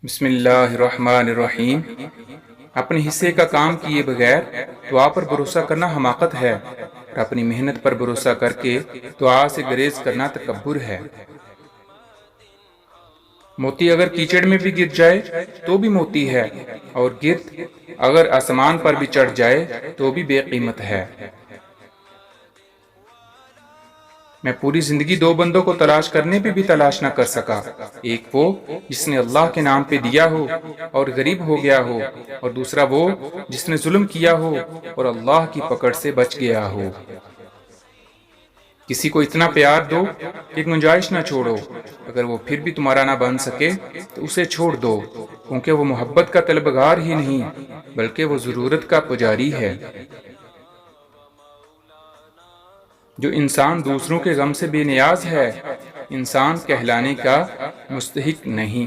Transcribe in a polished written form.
بسم اللہ الرحمن الرحیم۔ اپنے حصے کا کام کیے بغیر دعا پر بھروسہ کرنا حماقت ہے، اور اپنی محنت پر بھروسہ کر کے دعا سے گریز کرنا تکبر ہے۔ موتی اگر کیچڑ میں بھی گر جائے تو بھی موتی ہے، اور گرد اگر آسمان پر بھی چڑھ جائے تو بھی بے قیمت ہے۔ میں پوری زندگی دو بندوں کو تلاش کرنے پہ بھی تلاش نہ کر سکا، ایک وہ جس نے اللہ کے نام پہ دیا ہو اور غریب ہو گیا ہو، اور دوسرا وہ جس نے ظلم کیا ہو اور اللہ کی پکڑ سے بچ گیا ہو۔ کسی کو اتنا پیار دو کہ ایک گنجائش نہ چھوڑو، اگر وہ پھر بھی تمہارا نہ بن سکے تو اسے چھوڑ دو، کیونکہ وہ محبت کا طلبگار ہی نہیں بلکہ وہ ضرورت کا پجاری ہے۔ جو انسان دوسروں کے غم سے بے نیاز ہے، انسان کہلانے کا مستحق نہیں۔